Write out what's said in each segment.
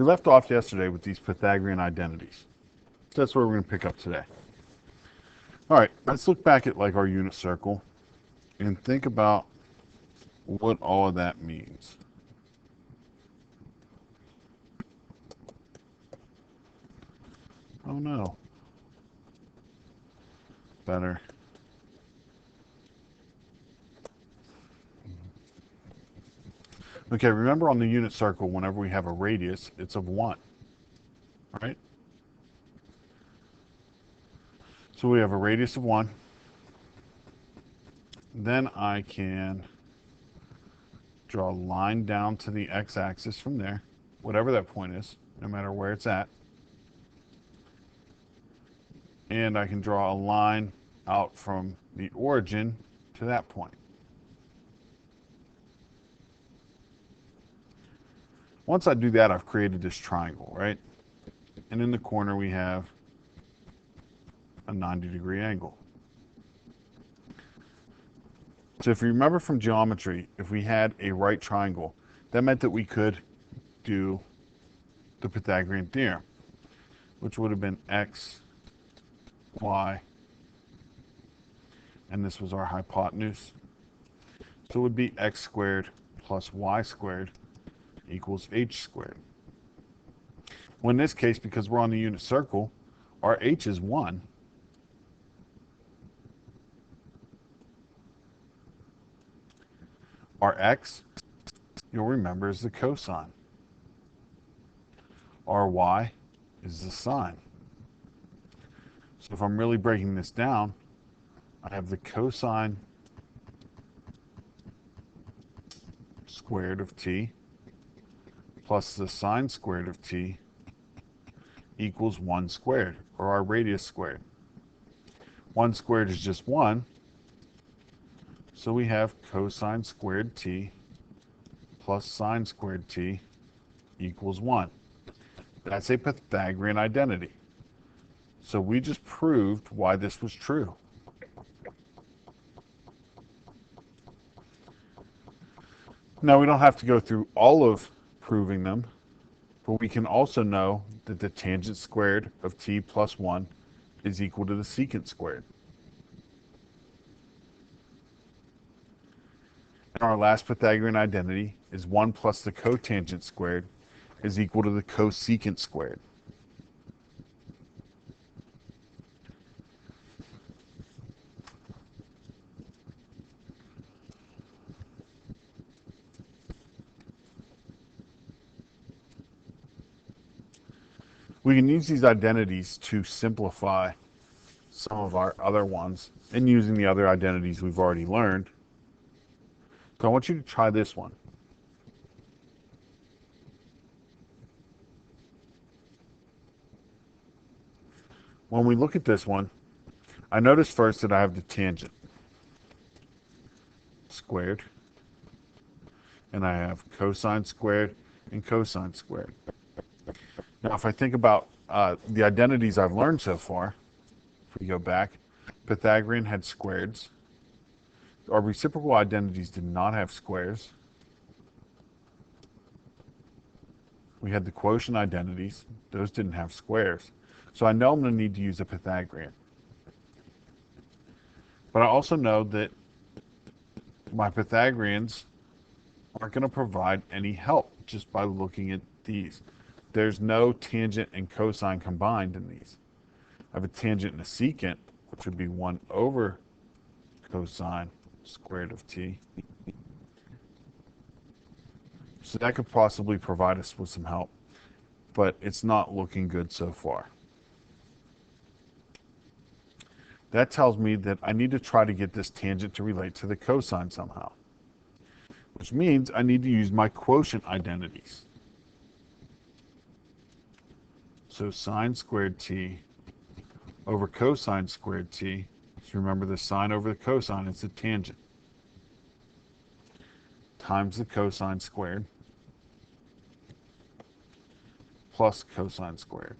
We left off yesterday with these Pythagorean identities. That's where we're going to pick up today. All right, let's look back at like our unit circle and think about what all of that means. Oh no. Better. Okay, remember on the unit circle, whenever we have a radius, it's of 1, right? So we have a radius of 1. Then I can draw a line down to the x-axis from there, whatever that point is, no matter where it's at. And I can draw a line out from the origin to that point. Once I do that, I've created this triangle, right? And in the corner we have a 90-degree angle. So if you remember from geometry, if we had a right triangle, that meant that we could do the Pythagorean theorem, which would have been x, y, and this was our hypotenuse. So it would be x squared plus y squared equals h squared. Well, in this case, because we're on the unit circle, our h is 1. Our x, you'll remember, is the cosine. Our y is the sine. So if I'm really breaking this down, I have the cosine squared of t plus the sine squared of t equals 1 squared, or our radius squared. 1 squared is just 1, so we have cosine squared t plus sine squared t equals 1. That's a Pythagorean identity. So we just proved why this was true. Now we don't have to go through all of proving them, but we can also know that the tangent squared of t plus 1 is equal to the secant squared. And our last Pythagorean identity is 1 plus the cotangent squared is equal to the cosecant squared. We can use these identities to simplify some of our other ones and using the other identities we've already learned. So I want you to try this one. When we look at this one, I notice first that I have the tangent squared, and I have cosine squared and cosine squared. Now, if I think about the identities I've learned so far, if we go back, Pythagorean had squareds. Our reciprocal identities did not have squares. We had the quotient identities. Those didn't have squares. So I know I'm going to need to use a Pythagorean. But I also know that my Pythagoreans aren't going to provide any help just by looking at these. There's no tangent and cosine combined in these. I have a tangent and a secant, which would be 1 over cosine squared of t. So that could possibly provide us with some help, but it's not looking good so far. That tells me that I need to try to get this tangent to relate to the cosine somehow, which means I need to use my quotient identities. So sine squared t over cosine squared t, so remember the sine over the cosine is the tangent, times the cosine squared plus cosine squared.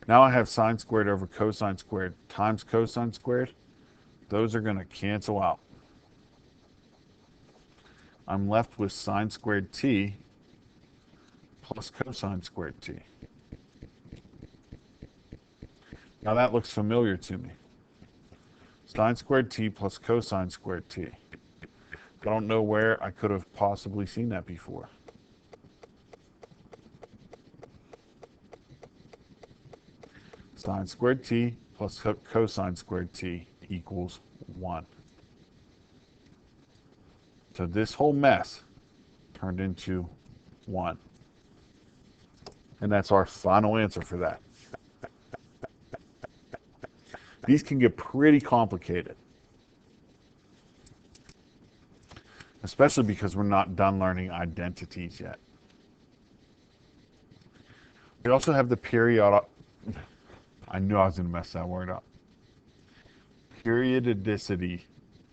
Now I have sine squared over cosine squared times cosine squared. Those are going to cancel out. I'm left with sine squared t plus cosine squared t. Now that looks familiar to me. Sine squared t plus cosine squared t. I don't know where I could have possibly seen that before. Sine squared t plus cosine squared t equals 1. So this whole mess turned into 1. And that's our final answer for that. These can get pretty complicated, especially because we're not done learning identities yet. We also have the periodic, I knew I was going to mess that word up. Periodicity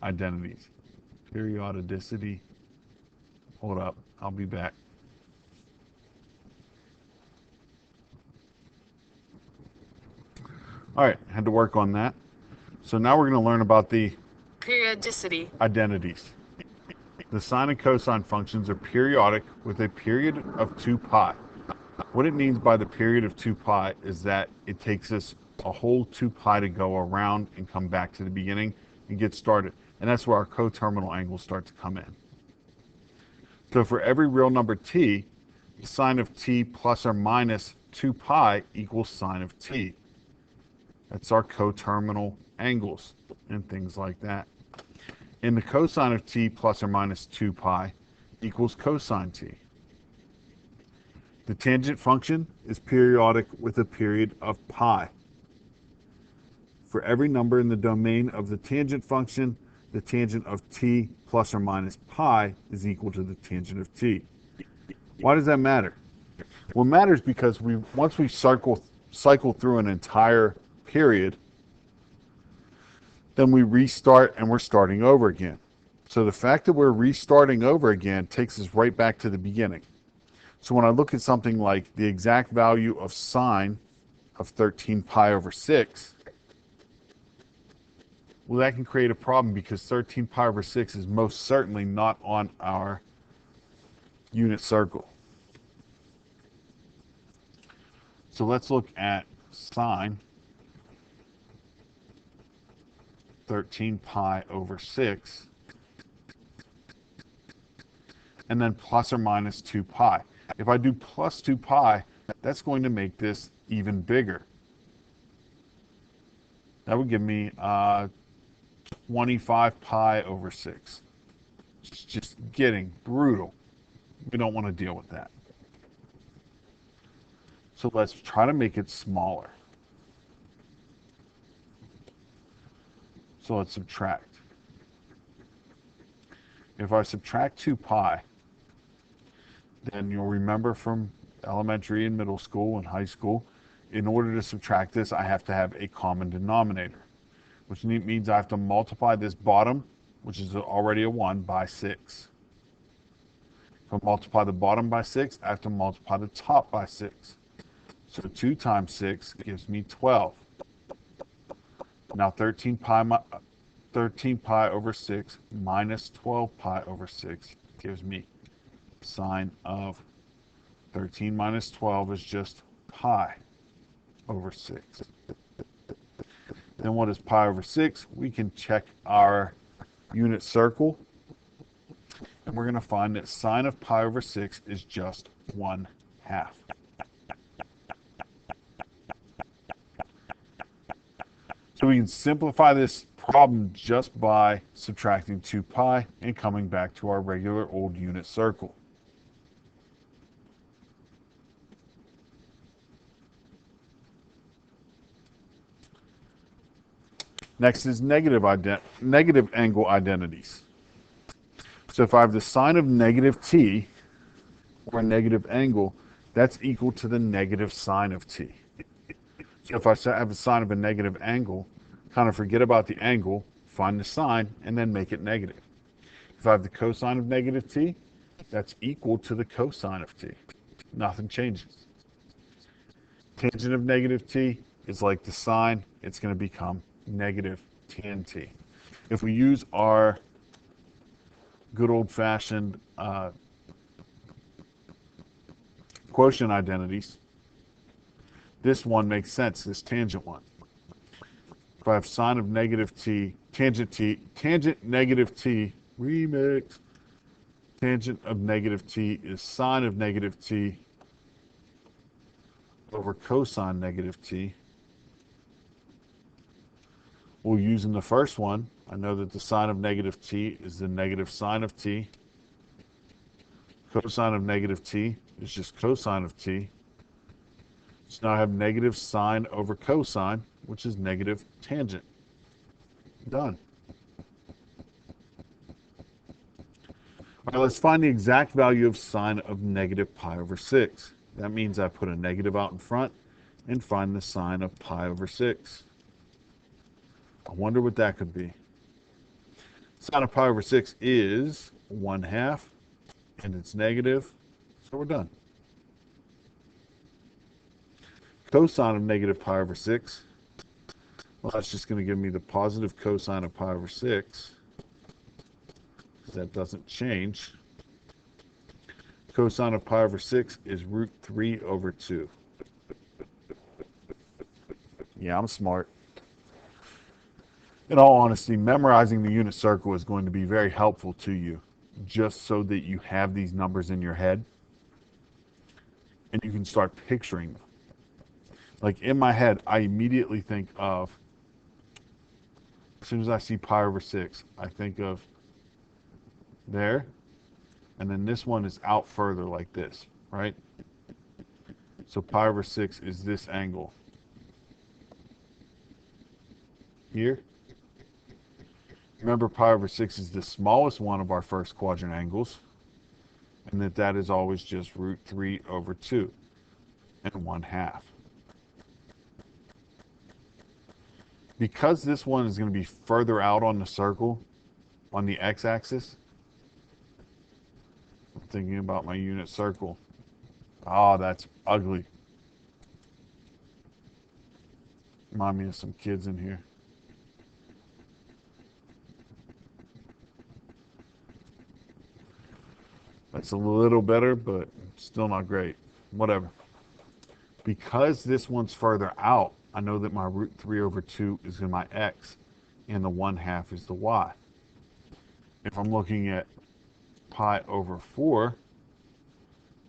identities. Periodicity. Hold up, I'll be back. All right, had to work on that. So now we're going to learn about the periodicity identities. The sine and cosine functions are periodic with a period of 2 pi. What it means by the period of 2 pi is that it takes us a whole 2 pi to go around and come back to the beginning and get started. And that's where our coterminal angles start to come in. So for every real number t, the sine of t plus or minus 2 pi equals sine of t. That's our coterminal angles and things like that. And the cosine of t plus or minus 2 pi equals cosine t. The tangent function is periodic with a period of pi. For every number in the domain of the tangent function, the tangent of t plus or minus pi is equal to the tangent of t. Why does that matter? Well, it matters because once we cycle through an entire period, then we restart and we're starting over again. So the fact that we're restarting over again takes us right back to the beginning. So when I look at something like the exact value of sine of 13 pi over 6, well, that can create a problem because 13 pi over 6 is most certainly not on our unit circle. So let's look at sine 13 pi over 6, and then plus or minus 2 pi. If I do plus 2 pi, that's going to make this even bigger. That would give me 25 pi over 6. It's just getting brutal. We don't want to deal with that. So let's try to make it smaller. So let's subtract. If I subtract 2 pi, then you'll remember from elementary and middle school and high school, in order to subtract this, I have to have a common denominator, which means I have to multiply this bottom, which is already a 1, by 6. If I multiply the bottom by 6, I have to multiply the top by 6. So 2 times 6 gives me 12. Now 13 pi over 6 minus 12 pi over 6 gives me sine of 13 minus 12 is just pi over 6. Then what is pi over 6? We can check our unit circle, and we're going to find that sine of pi over 6 is just 1/2. So we can simplify this problem just by subtracting 2 pi and coming back to our regular old unit circle. Next is negative angle identities. So if I have the sine of negative t, or a negative angle, that's equal to the negative sine of t. So if I have the sine of a negative angle, kind of forget about the angle, find the sine, and then make it negative. If I have the cosine of negative t, that's equal to the cosine of t. Nothing changes. Tangent of negative t is like the sine, it's going to become negative tan t. If we use our good old-fashioned quotient identities, this one makes sense, this tangent one. If I have sine of negative t, tangent negative t, remix, tangent of negative t is sine of negative t over cosine negative t. We'll use in the first one, I know that the sine of negative t is the negative sine of t. Cosine of negative t is just cosine of t. So now I have negative sine over cosine, which is negative tangent. Done. All right, let's find the exact value of sine of negative pi over 6. That means I put a negative out in front and find the sine of pi over 6. I wonder what that could be. Sine of pi over 6 is 1/2, and it's negative, so we're done. Cosine of negative pi over 6, well, that's just going to give me the positive cosine of pi over 6. That doesn't change. Cosine of pi over 6 is root 3 over 2. Yeah, I'm smart. In all honesty, memorizing the unit circle is going to be very helpful to you, just so that you have these numbers in your head and you can start picturing them. Like in my head, I immediately think of, as soon as I see pi over 6, I think of there, and then this one is out further like this, right? So pi over 6 is this angle here. Remember, pi over 6 is the smallest one of our first quadrant angles, and that is always just root 3 over 2 and 1/2. Because this one is going to be further out on the circle, on the x-axis, I'm thinking about my unit circle. Oh, that's ugly. Remind me of some kids in here. That's a little better, but still not great. Whatever. Because this one's further out, I know that my root 3 over 2 is in my x, and the 1/2 is the y. If I'm looking at pi over 4,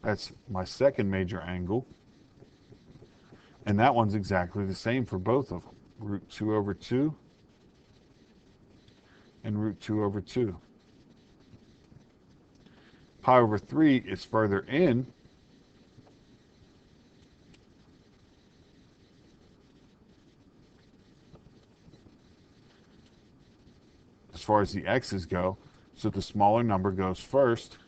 that's my second major angle, and that one's exactly the same for both of them. Root 2 over 2 and root 2 over 2. Pi over 3 is further in, as far as the x's go, so the smaller number goes first,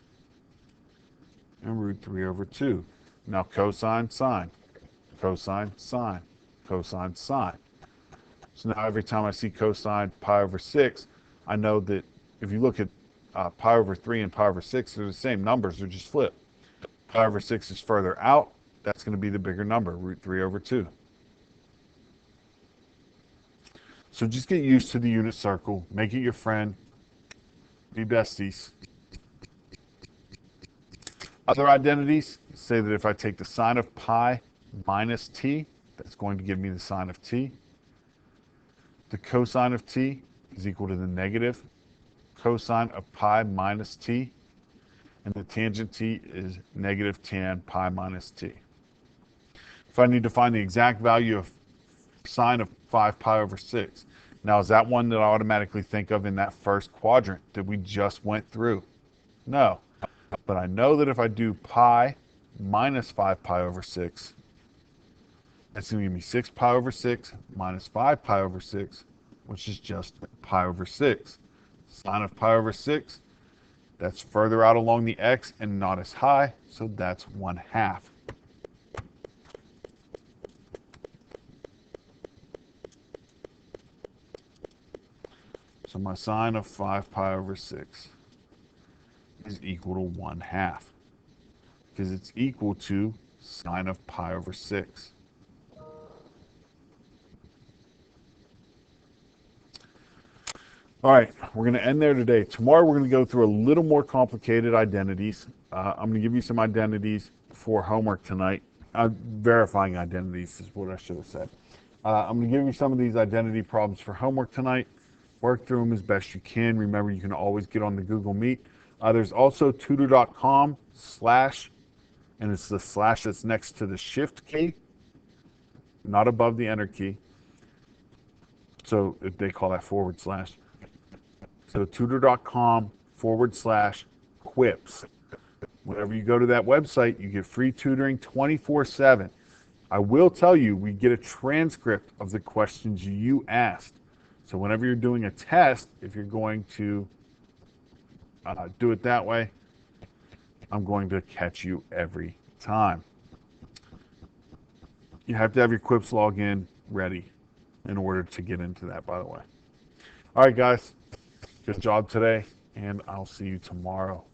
and root 3 over 2. Now cosine, sine, cosine, sine, cosine, sine. So now every time I see cosine pi over 6, I know that if you look at pi over 3 and pi over 6, they're the same numbers, they're just flipped. Pi over 6 is further out, that's going to be the bigger number, root 3 over 2. So just get used to the unit circle, make it your friend, be besties. Other identities say that if I take the sine of pi minus t, that's going to give me the sine of t. The cosine of t is equal to the negative cosine of pi minus t, and the tangent t is negative tan pi minus t. If I need to find the exact value of sine of 5 pi over 6, now is that one that I automatically think of in that first quadrant that we just went through? No, but I know that if I do pi minus 5 pi over 6, that's going to give me 6 pi over 6 minus 5 pi over 6, which is just pi over 6. Sine of pi over 6, that's further out along the x and not as high, so that's 1/2. So my sine of 5 pi over 6 is equal to 1/2, because it's equal to sine of pi over 6. All right, we're going to end there today. Tomorrow we're going to go through a little more complicated identities. I'm going to give you some identities for homework tonight. Verifying identities is what I should have said. I'm going to give you some of these identity problems for homework tonight. Work through them as best you can. Remember, you can always get on the Google Meet. There's also tutor.com/ and it's the slash that's next to the shift key, not above the enter key. So they call that /. So tutor.com/quips. Whenever you go to that website, you get free tutoring 24/7. I will tell you, we get a transcript of the questions you asked. So whenever you're doing a test, if you're going to do it that way, I'm going to catch you every time. You have to have your Quips login ready in order to get into that, by the way. All right, guys. Good job today, and I'll see you tomorrow.